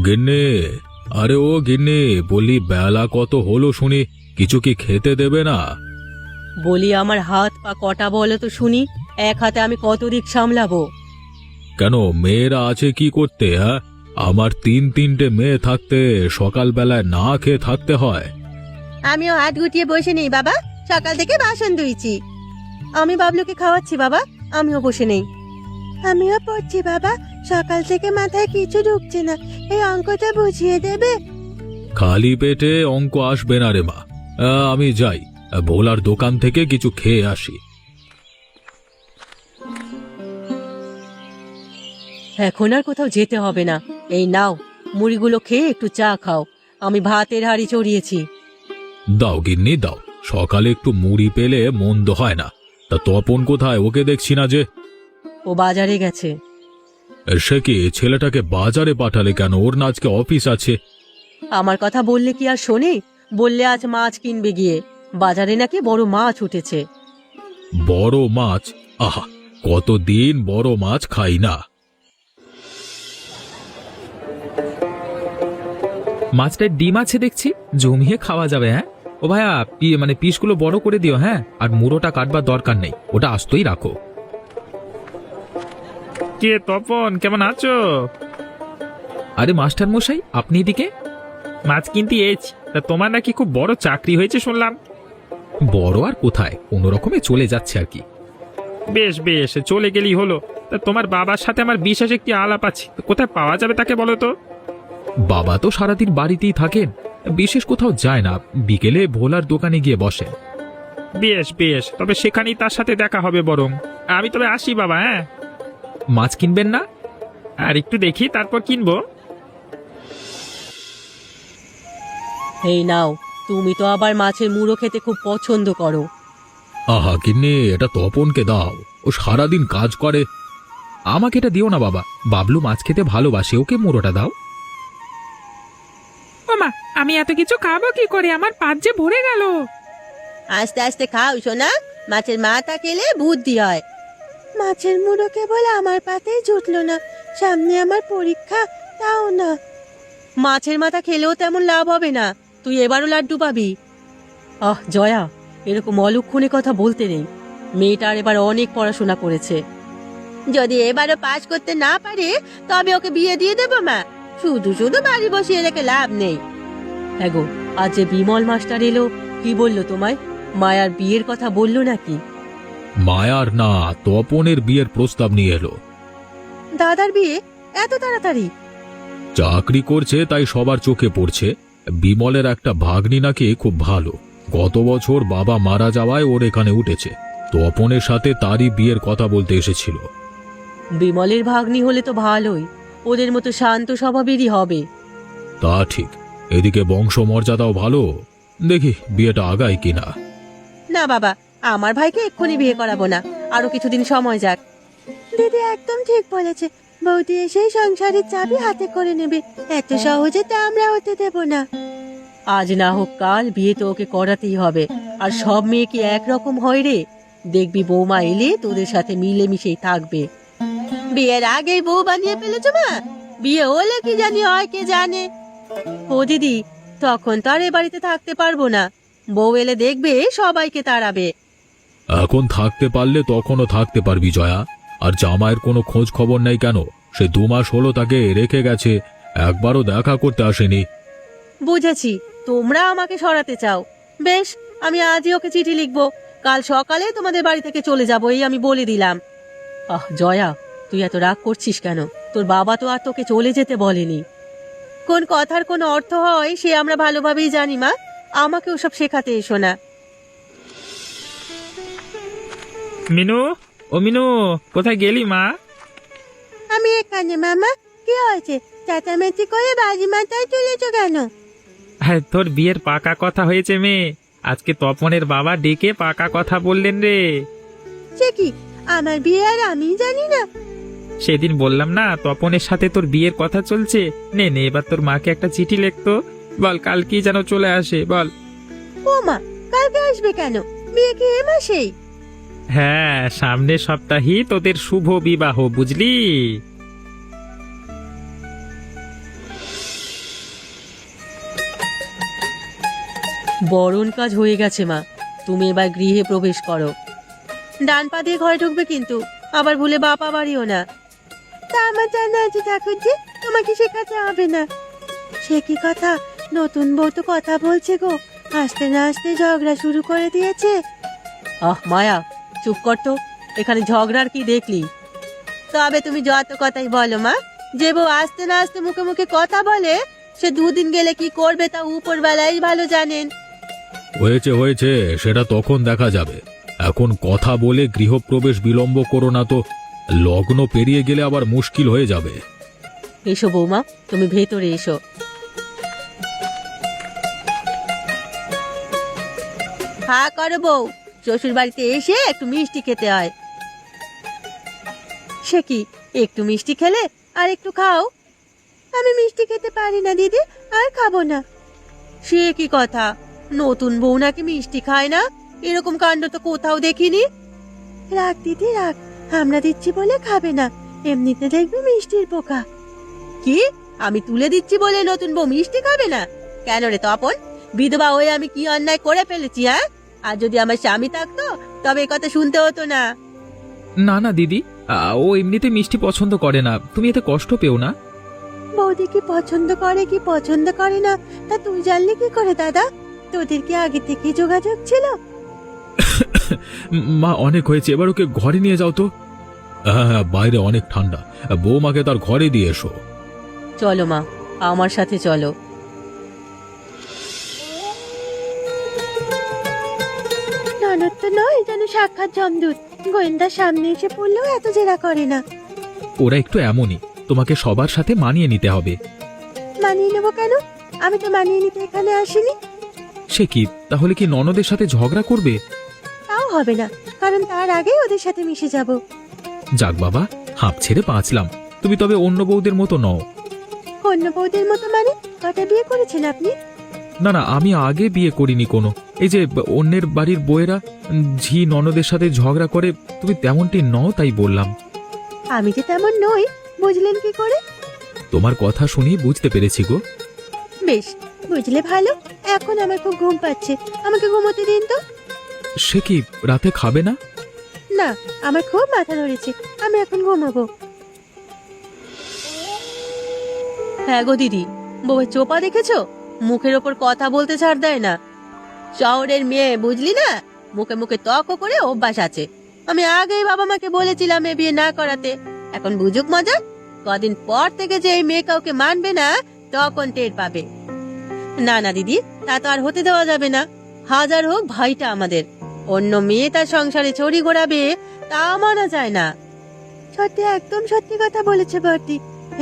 গিন্নি, আরে ও গিন্নি, বলি বেলা কত হলো শুনি, কিছু কি খেতে দেবে না? বলি আমার হাত পা কটা বলো তো শুনি, এক হাতে আমি কত দিক সামলাবো? কেন, মেয়েরা আছে কি করতে? হ্যাঁ, আমার তিনটে মেয়ে থাকতে সকালবেলায় না খেয়ে থাকতে হয়? আমিও হাত গুটিয়ে বসে নেই বাবা, সকাল থেকে বাসন ধুইছি। আমি বাবলুকে খাওয়াচ্ছি বাবা, আমিও বসে নেই। আমিও পড়ছি বাবা, সকাল থেকে মাথায় কিছু ঢুকছে না, এই অঙ্কটা বুঝিয়ে দেবে? খালি পেটে অঙ্ক আসবে না রে মা। আমি যাই, ভোলার দোকান থেকে কিছু খেয়ে আসি। এখন আর কোথাও যেতে হবে না, এই নাও মুড়িগুলো খেয়ে একটু চা খাও, আমি ভাতের হাঁড়ি চড়িয়েছি। দাও গিন্নি দাও, সকালে একটু মুড়ি পেলে মন্দ হয় না। তা তপন কোথায়? ওকে দেখছি না যে। ও বাজারে গেছে। সে কি, ছেলেটাকে বাজারে পাঠালে কেন? ওর না আজকে অফিস আছে। আমার কথা বললে কি আর শোনে? বললে আজ মাছ কিনবে গিয়ে, বাজারে নাকি বড় মাছ উঠেছে। বড় মাছ? আহা, কতদিন বড় মাছ খাই না। মাছটায় ডিম আছে দেখছি, জমিয়ে খাওয়া যাবে। হ্যাঁ ও ভাইয়া, পিসগুলো বড় করে দিও। হ্যাঁ, আর মুড়োটা কাটবার দরকার নেই, ওটা আস্তই রাখো। কে তপন, কেমন আছো? আরে মাস্টার মশাই, আপনি এদিকে? মাছ কিনতে এসেছি। তা তোমার নাকি খুব বড় চাকরি হয়েছে শুনলাম। বড় আর কোথায়, কোনো রকমে চলে যাচ্ছে আর কি। বেশ বেশ, চলে গেলেই হলো। তা তোমার বাবার সাথে আমার বিশেষ একটি আলাপ আছে, তো কোথায় পাওয়া যাবে তাকে বলো তো? বাবা তো সারাদিন বাড়িতেই থাকেন, বিশেষ কোথাও যায় না, বিকেলে ভোলার দোকানে গিয়ে বসে। বেশ বেশ, তবে সেখানেই তার সাথে দেখা হবে বরং। আমি তবে আসি বাবা। হ্যাঁ, মাছ কিনবেন না? আর একটু দেখি তারপর কিনবো। এই নাও, তুমি তো আবার মাছের মুড়ো খেতে খুব পছন্দ করো। আহা গিন্নি, এটা তপনকে দাও, ও সারাদিন কাজ করে। আমাকে এটা দিও না বাবা, বাবলু মাছ খেতে ভালোবাসে, ওকে মুড়োটা দাও। ও মা, আমি এত কিছু খাবো কি করে, আমার পাত যে ভরে গেল। আস্তে আস্তে খাও সোনা, মাছের মাথা খেলে বুদ্ধি হয়। মাছের মুড়ো কেবল আমার পাতেই জুটলো না, সামনে আমার পরীক্ষা, তাও না। মাছের মাথা খেলেও তেমন লাভ হবে না, তুই এবারও লাড্ডু পাবি। আহ জয়া, এরকম অলক্ষণে কথা বলতে নেই, মেয়েটার এবার অনেক পড়াশোনা করেছে। যদি এবারও পাশ করতে না পারে তবে ওকে বিয়ে দিয়ে দেবো মা, শুধু শুধু বাড়ি বসিয়ে রেখে লাভ নেই। হ্যাঁ গো, আজ যে বিমল মাস্টার এলো, কি বললো তোমায়? মায়ার বিয়ের কথা বললো নাকি? মায়ার না, তপনের বিয়ের প্রস্তাব নিয়ে এলো। দাদার বিয়ে এত তাড়াতাড়ি? চাকরি করছে তাই সবার চোখে পড়ছে। বিমলের একটা ভাগ্নি নাকি খুব ভালো, গত বছর বাবা মারা যাওয়ায় ওর এখানে উঠেছে। তপনের সাথে তারই বিয়ের কথা বলতে এসেছিল। বিমলের ভাগ্নি হলে তো ভালোই, ওদের মতো শান্ত স্বভাবেরই হবে। তা ঠিক, এদিকে বংশমর্যাদাও ভালো। দেখি বিয়েটা আগায় কিনা। না বাবা, আমার ভাইকে এক্ষুনি বিয়ে করাবো না, আরো কিছুদিন সময় যাক। দিদি একদম ঠিক বলেছে, বৌদি এসেই সংসারের চাবি হাতে করে নেবে, এত সহজে তা আমরা হতে দেব না। আজ না হোক কাল বিয়ে তো ওকে করাতেই হবে, আর সব মেয়ে কি একরকম হয় রে? দেখবি বৌমা এলে তোদের সাথে মিলেমিশেই থাকবে। বিয়ের আগেই বউ বানিয়ে ফেলেছো মা, বিয়ে হলে কি জানি হয় কে জানে। ও দিদি, তখন তো আর এ বাড়িতে থাকতে পারবো না, বউ এলে দেখবে সবাইকে তাড়াবে। এখন থাকতে পারলে তখনও থাকতে পারবি জয়া। আর জামাইয়ের কোনো খোঁজ খবর নেই কেন? সে 2 মাস হলো তাকে রেখে গেছে, একবারও দেখা করতে আসেনি। বুঝেছি, তোমরা আমাকে সরাতে চাও। বেশ, আমি আজই ওকে চিঠি লিখবো, কাল সকালে তোমাদের বাড়ি থেকে চলে যাবো, এই আমি বলে দিলাম। আহ জয়া, তুই এত রাগ করছিস কেন? তোর বাবা তো আর তোকে চলে যেতে বলেনি। কোন কথার কোন অর্থ হয় সে আমরা ভালোভাবেই জানি মা, আমাকে ওসব শেখাতে এসো না। মিনু, ও মিনু, কোথায় গেলি মা? আমি এখানে মামা, কি হয়েছে? চেঁচামেচি করে বাজি মাথায় তুলেছো কেন? হ্যাঁ, তোর বিয়ের পাকা কথা হয়েছে মেয়ে, আজকে তপনের বাবা ডেকে পাকা কথা বললেন রে। সে কি, আমার বিয়ে আর আমি জানি না? সেদিন বললাম না তপনের সাথে তোর বিয়ের কথা চলছে। নে নে, এবার তোর মাকে একটা চিঠি লিখতো, বল কালকেই যেন চলে আসে, বল। ও মা, কালকে আসবে কেন? বিয়ে কি এ মাসেই? হ্যাঁ, সামনের সপ্তাহেই তোদের শুভ বিবাহ, বুঝলি? বরণ কাজ হয়ে গেছে মা, তুমি এবার গৃহে প্রবেশ করো। ডান পা দিয়ে ঘরে ঢুকবে কিন্তু, আবার ভুলে বাপা বাড়িও না। তা আমার জানা আছে ঠাকুরজি, তোমাকে শেখাতে হবে না। সে কি কথা, নতুন বউ তো কথা বলছে গো, আস্তে না আস্তে ঝগড়া শুরু করে দিয়েছে। আহ মায়া, চুপ কর তো, এখানে ঝগড়ার কি দেখলি? তবে তুমি যত কথাই বলো মা, যে বউ আস্তে না আস্তে মুখে মুখে কথা বলে, সে দুদিন গেলে কি করবে তা উপরবেলাই ভালো জানেন। হয়েছে হয়েছে, সেটা তখন দেখা যাবে। এখন কথা বলে গৃহপ্রবেশ বিলম্ব করো না তো, লগ্ন পেরিয়ে গেলে আবার মুশকিল হয়ে যাবে। এসো বৌমা, তুমি ভেতরে এসো। হা করো বউ, শ্বশুর বাড়িতে এসে একটু মিষ্টি খেতে হয়। সে কি, একটু মিষ্টি খেলে আর একটু খাও। আমি মিষ্টি খেতে পারি না দিদি, আর খাবো না। সে কি কথা, নতুন বউ নাকি মিষ্টি খায় না? এরকম কাণ্ড তো কোথাও দেখিনি। রাখ দিদি রাখ, আমরা দিচ্ছি বলে খাবে না, এমনিতে দেখবি মিষ্টির পোকা। কি, আমি তুলে দিচ্ছি বলে নতুন বউ মিষ্টি খাবে না? কেন রে তপন, বিধবা হয়ে আমি কি অন্যায় করে ফেলেছি? হ্যাঁ, আর যদি আমার স্বামী থাকতো তবে এ কথা শুনতে হতো না। না না দিদি, ও এমনিতে মিষ্টি পছন্দ করে না, তুমি এতে কষ্ট পেও না। বৌদি কি পছন্দ করে কি পছন্দ করে না তা তুই জানলি কি করে দাদা? তোদের কি আগে থেকে যোগাযোগ ছিল? মা অনেক হয়েছে, এবার ওকে ঘরে নিয়ে যাও তো। হ্যাঁ হ্যাঁ, বাইরে অনেক ঠান্ডা, বৌমাকে তার ঘরে দিয়ে এসো। চলো মা, আমার সাথে চলো। ননদ তো নয়, যেন সাক্ষাৎ জমদূত। গোয়েন্দার সামনে এসে পড়লেও এত জেরা করে না। ওরা একটু এমনই, তোমাকে সবার সাথে মানিয়ে নিতে হবে। মানিয়ে নেবো কেন? আমি তো মানিয়ে নিতে এখানে আসিনি। সে কি, তাহলে কি ননদের সাথে ঝগড়া করবে? তাও হবে না, কারণ তার আগেই ওদের সাথে মিশে যাব। যাক বাবা, হাঁপ ছেড়ে বাঁচলাম। তুমি তবে অন্য বউদের মতো নও। অন্য বউদের মতো মানে? কটা বিয়ে করেছেন আপনি? না না, আমি আগে বিয়ে করিনি কোনো। এই যে অন্যের বাড়ির বউয়েরা ঝি ননদের সাথে ঝগড়া করে, তুমি তেমনটি নও তাই বললাম। আমি যে তেমন নই, বুঝলেন কি করে? তোমার কথা শুনি বুঝতে পেরেছি গো। বেশ, বুঝলে ভালো। এখন আমার খুব ঘুম পাচ্ছে, আমাকে ঘুমোতে দিন তো। সে কি, রাতে খাবে না? না, আমার খুব মাথা ধরেছে, আমি এখন ঘুমাবো। হ্যাঁ গো দিদি, বউয়ের চোপা দেখেছো? মুখের ওপর কথা বলতে ছাড় দেয় না। শহরের মেয়ে বুঝলি না, মুখে মুখে তর্ক করে অভ্যাস আছে। আমি আগেই বাবা মাকে বলেছিলাম এ বিয়ে না করাতে, এখন বুঝুক মজা। কদিন পর থেকে যে এই মেয়ে কাউকে মানবে না, তখন টের পাবে। না না দিদি, তা তো আর হতে দেওয়া যাবে না। হাজার হোক ভাইটা আমাদের, অন্য মেয়ে তার সংসারে ছড়ি ঘোরাবে, তা মানা যায় না। সত্যি, একদম সত্যি কথা বলেছে বর্দি,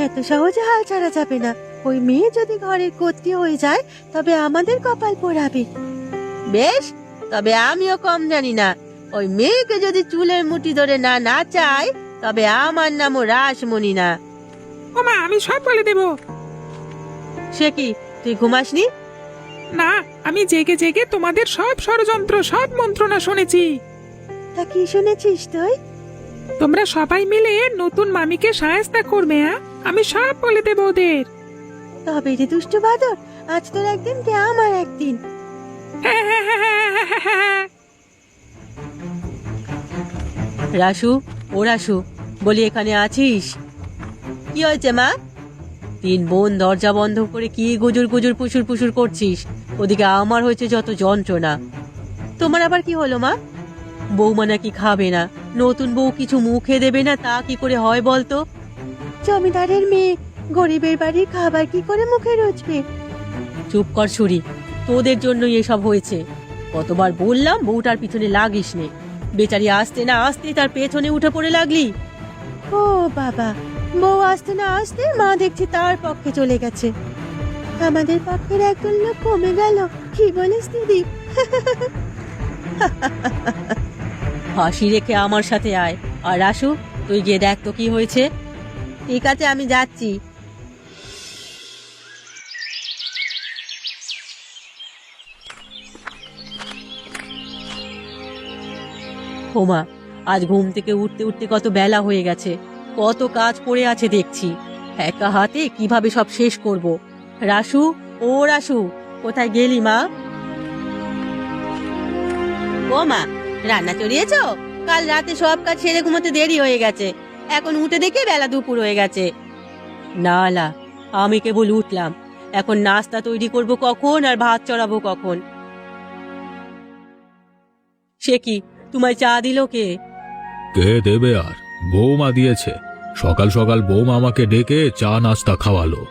এত সহজে হাল ছাড়া যাবে না। ওই মেয়ে যদি ঘরের কর্ত্রী হয়ে যায়, তবে আমাদের কপাল পোড়াবে। বেশ, তবে আমিও কম জানি না। ওই মেয়েকে যদি চুলের মুঠি ধরে না নাচায়, তবে আমার নামও রাসমণি না। ও মা, আমি সব বলে দেব। সে কি, তুই ঘুমাসনি? না, আমি জেগে জেগে তোমাদের সব ষড়যন্ত্র, সব মন্ত্রণা শুনেছি। তা কি শুনেছিস তুই? তোমরা সবাই মিলে নতুন মামিকে সায়স্তা করবে। আমি সব বলে দেব ওদের। তবে রে দুষ্টু বাদর, আজ তোর একদিন কে আমার একদিন। রাসু, ও রাসু, বলি এখানে আছিস? কি হয়েছে মা? তিন বোন দরজা বন্ধ করে কি গুজুর গুজুর পুসুর পুসুর করছিস? ওদিকে আমার হয়েছে যত যন্ত্রণা। তোমার আবার কি হলো মা? বৌমা নাকি খাবে না, নতুন বউ কিছু মুখে দেবে না, তা কি করে হয় বলতো? জমিদারের মেয়ে, গরিবের বাড়ির খাবার কি করে মুখে রুচবে? চুপ কর ছুরি, তোদের জন্যই এসব হয়েছে। কতবার বললাম বউটার পিছনে লাগিস নে, বেচারি আসতে না আসতে তার পেছনে উঠে পড়ে লাগলি। ও বাবা, বউ আসতে না আসতে মা দেখছি তার পক্ষে চলে গেছে। আমাদের পক্ষের একজন লোক কমে গেল, কি বলিস দিদি? হাসি রেখে আমার সাথে আয়। আর রাসু, তুই গিয়ে দেখ তো কি হয়েছে। ঠিক আছে, আমি যাচ্ছি। ওমা, আজ ঘুম থেকে উঠতে উঠতে কত বেলা হয়ে গেছে, কত কাজ পড়ে আছে দেখছি। একা হাতে কিভাবে সব শেষ করব। রাসু, ও রাসু, কোথায় গেলি মা? ও মা, রান্না চড়িয়েছো? কাল রাতে সব কাজ সেরে ঘুমোতে দেরি হয়ে গেছে, এখন উঠে দেখে বেলা দুপুর হয়ে গেছে। না লা, আমি কেবল উঠলাম, এখন নাস্তা তৈরি করব কখন আর ভাত চড়াবো কখন? সে কি, তোমায় চা দিল কে? কে দেবে আর? বৌমা দিয়েছে। সকাল সকাল বৌমা আমাকে ডেকে চা নাস্তা খাওয়ালো।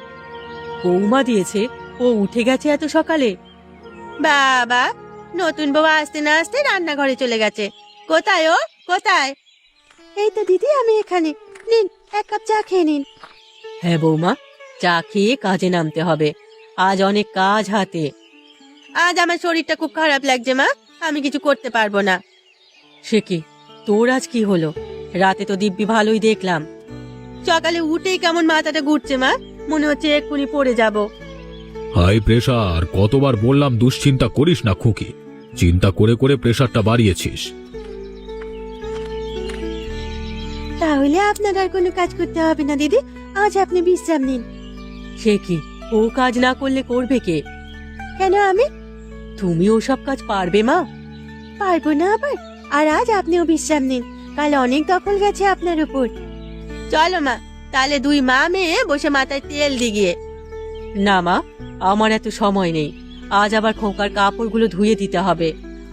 বৌমা দিয়েছে? ও উঠে গেছে এত সকালে? বাবা, নতুন বউ আসতে না আসতে রান্নাঘরে চলে গেছে। কোথায় ও, কোথায়? এই তো দিদি, আমি এখানে। নিন, এক কাপ চা খেয়ে নিন। হ্যাঁ বৌমা, চা খেয়ে কাজে নামতে হবে, আজ অনেক কাজ হাতে। আজ আমার শরীরটা খুব খারাপ লাগছে মা, আমি কিছু করতে পারবো না। সে কি, তোর আজ কি হলো? রাতে তো দিব্যি ভালোই দেখলাম, সকালে উঠেই কেমন মাথাটা ঘুরছে মা, মনে হচ্ছে এক্ষুনি পড়ে যাব। হাই প্রেসার, কতবার বললাম দুশ্চিন্তা করিস না খুকি, চিন্তা করে করে প্রেসারটা বাড়িয়েছিস। তাহলে আপনার আর কোনো কাজ করতে হবে না দিদি, আজ আপনি বিশ্রাম নিন। সে কি, ও কাজ না করলে করবে কে? কেন আমি? তুমি ওসব কাজ পারবে মা? পারবো না আবার? আর আজ আপনিও বিশ্রাম নিন, কাল অনেক দখল গেছে আপনার উপর। চলো মা, তাহলে দুই মা মেয়ে বসে মাথায় তেল দিগিয়ে। না মা, আমার এত সময় নেই, আজ আবার খোকার কাপড়গুলো ধুয়ে দিতে হবে,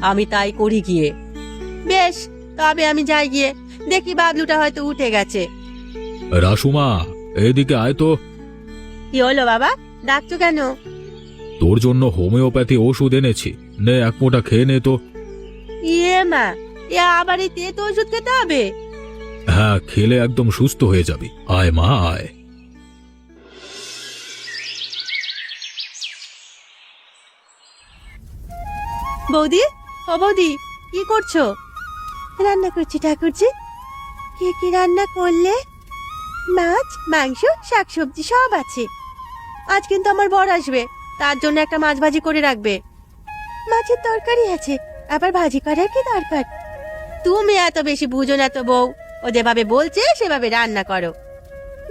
আমি তাই করি গিয়ে। বেশ, তবে আমি যাই গিয়ে, দেখি বাবলুটা হয়তো উঠে গেছে। রাসুমা, এদিকে আয় তো। কি হলো বাবা, ডাকছো কেন? তোর জন্য হোমিওপ্যাথি ওষুধ এনেছি, নে এক মোটা খেয়ে নে তো। ইয়ে মা, এ আবার এই তেতো ওষুধ খেতে হবে? হ্যাঁ, খেলে একদম সুস্থ হয়ে যাবি। আয় মা, আয়। বৌদি, ও বৌদি, কি করছো? রান্না করছি ঠাকুরজি। কি কি রান্না করলে? মাছ, মাংস, শাকসবজি সব আছে। আজ কিন্তু আমার বর আসবে, তার জন্য একটা মাছ ভাজি করে রাখবে। মাছের তরকারি আছে, আবার ভাজি করার কি দরকার? তুমি এত বেশি বুঝো না তো বউ, ও যেভাবে বলছে সেভাবে রান্না করো।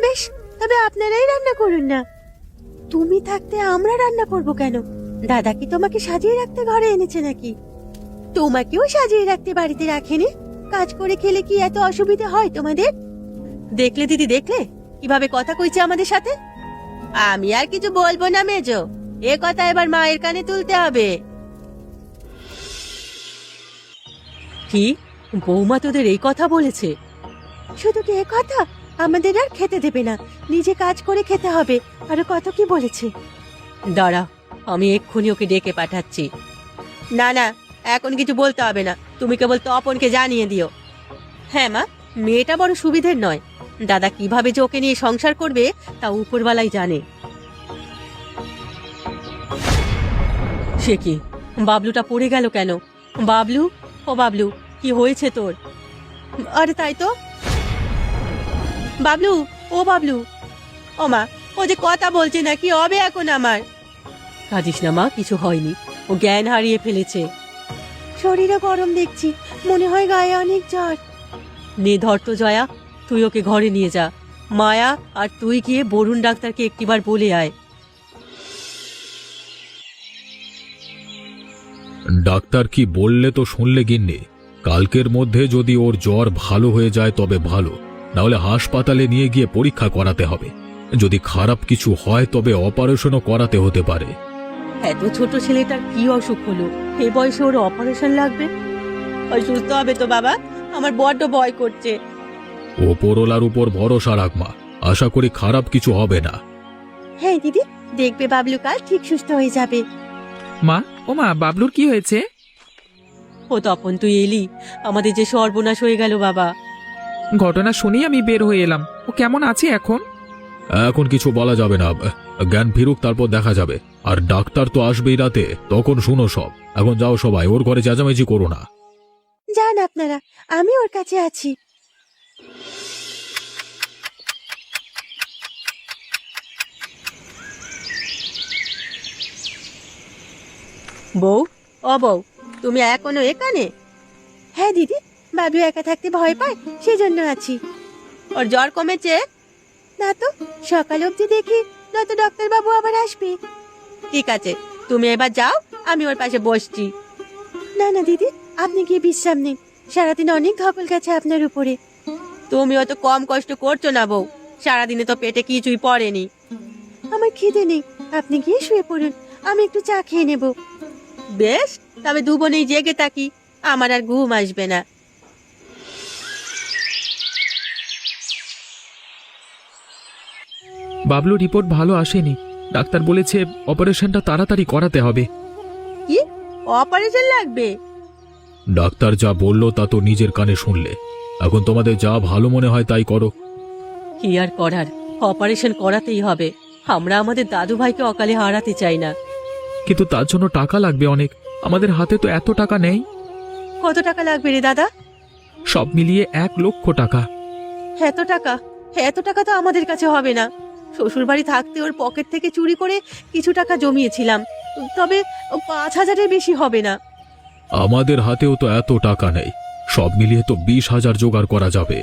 বেশ, তবে আপনারাই রান্না করুন না। তুমি থাকতে আমরা রান্না করব কেন? দাদা কি তোমাকে সাজিয়ে রাখতে ঘরে এনেছে নাকি? তোমাকেও সাজিয়ে রাখতে বাড়িতে রাখেনি? কাজ করে খেলে কি এত অসুবিধা হয় তোমাদের? দেখলে দিদি, দেখলে কিভাবে কথা কইছে আমাদের সাথে? আমি আর কিছু বলবো না মেজো, এ কথা এবার মায়ের কানে তুলতে হবে। কি, বৌমা তোদের এই কথা বলেছে? শুধু কি এ কথা, আমাদের আর খেতে দেবে না, নিজে কাজ করে খেতে হবে, আরো কত কি বলেছে। দাঁড়া, আমি এক্ষুনি ওকে ডেকে পাঠাচ্ছি। না না, এখন কিছু বলতে হবে না, তুমি কেবল তপনকে জানিয়ে দিও। হ্যাঁ মা, মেয়েটা বড় সুবিধের নয়, দাদা কিভাবে যে ওকে নিয়ে সংসার করবে তা উপরওয়ালাই জানে। সে কি, বাবলুটা পড়ে গেল কেন? বাবলু, ও বাবলু, কি হয়েছে তোর? আরে তাই তো, বাবলু, ও বাবলু। ও মা, ও যে কথা বলছে না, কি হবে এখন আমার? কাঁদিস না মা, কিছু হয়নি, ও জ্ঞান হারিয়ে ফেলেছে। শরীরে গরম দেখছি, মনে হয় গায়ে অনেক জ্বর। নে ধর তো জয়া, তুই ওকে ঘরে নিয়ে যা। মায়া আর তুই গিয়ে বরুণ ডাক্তারকে একটিবার বলে আয়। ডাক্তার কি বললে তো শুনলে গিন্নি, কালকের মধ্যে যদি ওর জ্বর ভালো হয়ে যায় তবে ভালো, নাহলে হাসপাতালে নিয়ে গিয়ে পরীক্ষা করাতে হবে। যদি খারাপ কিছু হয় তবে অপারেশনও করাতে হতে পারে। এত ছোট ছেলেটার কি অসুখ হলো, এ বয়সে ওর অপারেশন লাগবে? ওই সুস্থ হবে তো বাবা, আমার বড্ড ভয় করছে। ওপরওয়ালার উপর ভরসা রাখ মা, আশা করি খারাপ কিছু হবে না। হ্যাঁ দিদি, দেখবে বাবলু কাল ঠিক সুস্থ হয়ে যাবে। মা, ও মা, বাবলুর কি হয়েছে? ও তপন, তুই এলি, আমাদের যে সর্বনাশ হয়ে গেল বাবা। ঘটনা শুনেই আমি বের হয়ে এলাম। ও কেমন আছে এখন? এখন কিছু বলা যাবে না, জ্ঞান ফিরুক তারপর দেখা যাবে। আর ডাক্তার তো আসবেই রাতে, তখন শুনো সব। এখন যাও সবাই, ওর ঘরে চেঁচামেচি করো না। যান আপনারা, আমি ওর কাছে আছি। বউ, ও বউ, তুমি এখনো এখানে? হ্যাঁ দিদি, বাবু একা থাকতে ভয় পায়, সেজন্য আছি। ওর জ্বর কমেছে? না তো, সকাল অবধি দেখি, নয়তো ডাক্তার বাবু আবার আসবে। ঠিক আছে, তুমি এবার যাও, আমি ওর পাশে বসছি। না না দিদি, আপনি গিয়ে বিশ্রাম নিন। সারাদিন অনেক ধকল গেছে আপনার উপরে। তুমি অত কম কষ্ট করছো না বউ, সারাদিনে তো পেটে কিছুই পড়েনি। আমার খিদে নেই, আপনি গিয়ে শুয়ে পড়ুন, আমি একটু চা খেয়ে নেব। বেশ, তবে দুবনেই জেগে থাকি, আমার আর ঘুম আসবে না। বাবলু রিপোর্ট ভালো আসেনি, ডাক্তার বলেছে অপারেশনটা তাড়াতাড়ি করাতে হবে। কি অপারেশন লাগবে? ডাক্তার যা বলল তা তো নিজের কানে শুনলে। এখন তোমাদের যা ভালো মনে হয় তাই করো। কি আর করার, অপারেশন করাতেই হবে। আমরা আমাদের দাদু ভাইকে অকালে হারাতে চাই না। কিন্তু তার জন্য টাকা লাগবে অনেক, আমাদের হাতে তো এত টাকা নেই। কত টাকা লাগবে রে দাদা? সব মিলিয়ে 1,00,000 টাকা। এত টাকা? এত টাকা তো আমাদের কাছে হবে না। শ্বশুর বাড়ি থাকতে ওর পকেট থেকে চুরি করে কিছু টাকা জমিয়েছিলাম, তবে 5,000-এর বেশি হবে না। আমাদের হাতেও তো এত টাকা নেই, সব মিলিয়ে তো 20,000 জোগাড় করা যাবে।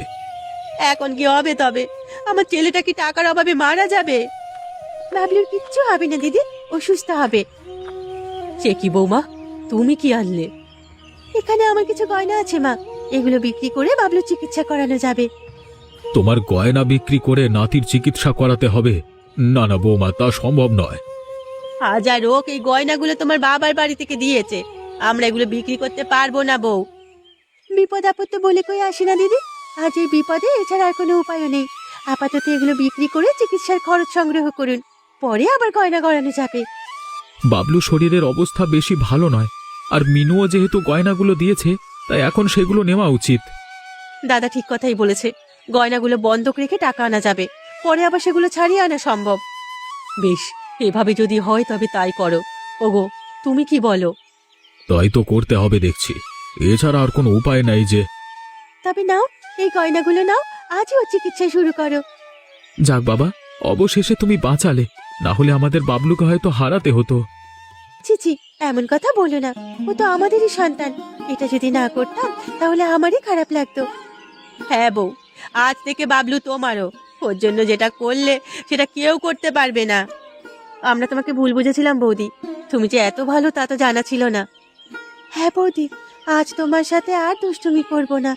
এখন কি হবে তবে? আমার ছেলেটা কি টাকার অভাবে মারা যাবে? বাবলুর কিচ্ছু হবে না দিদি, ও সুস্থ হবে। সে কি বৌমা, তুমি কি আনলে? এখানে আমার কিছু গয়না আছে মা, এগুলো বিক্রি করে বাবলুর চিকিৎসা করানো যাবে। তোমার গয়না বিক্রি করে নাতির চিকিৎসা করাতে হবে? না না বৌমা, তা সম্ভব নয়। হাজার হোক, এই গয়নাগুলো তোমার বাবার বাড়ি থেকে দিয়েছে, আমরা এগুলো বিক্রি করতে পারবো না বউ। বিপদ আপদ তো বলে কই আসে না দিদি, আজ এই বিপদে এছাড়া আর কোনো উপায় নেই। আপাতত এগুলো বিক্রি করে চিকিৎসার খরচ সংগ্রহ করুন, পরে আবার গয়না গড়ানো যাবে। বাবলু শরীরের অবস্থা বেশি ভালো নয়, আর মিনুও যেহেতু গয়নাগুলো দিয়েছে, তাই এখন সেগুলো নেওয়া উচিত। দাদা ঠিক কথাই বলেছে, গয়নাগুলো বন্ধক রেখে টাকা আনা যাবে, পরে আবার সেগুলো ছাড়িয়ে আনা সম্ভব। বেশ, এভাবে যদি হয় তবে তাই করো। ওগো, তুমি কি বলো? তাই তো করতে হবে দেখছি, এছাড়া আর কোনো উপায় নাই যে। তবে নাও, এই গয়নাগুলো নাও, আজই ও চিকিৎসা শুরু করো। যাক বাবা, অবশেষে তুমি বাঁচালে, না হলে আমাদের বাবলুকে হয়তো হারাতে হতো। চিচি, এমন কথা বলো না, ও তো আমাদেরই সন্তান। এটা যদি না করতাম তাহলে আমারই খারাপ লাগতো। হ্যাঁ বউ, আজ থেকে বাবলু তোমারও। ওর জন্য যেটা করলে সেটা কেউ করতে পারবে না। আমরা তোমাকে ভুল বুঝেছিলাম বৌদি, তুমি যে এত ভালো তা তো জানা ছিল না। হ্যাঁ বৌদি, আজ তোমার সাথে আর দুষ্টুমি করব না।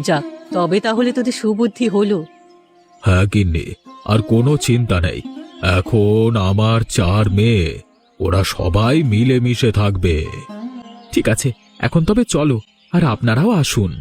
যাক, তবে তাহলে তোদের সুবুদ্ধি হলো। হ্যাঁ গিন্নি, আর কোনো চিন্তা নেই। এখন আমার 4 মেয়ে, ওরা সবাই মিলেমিশে থাকবে। ঠিক আছে, এখন তবে চলো, আর আপনারাও আসুন।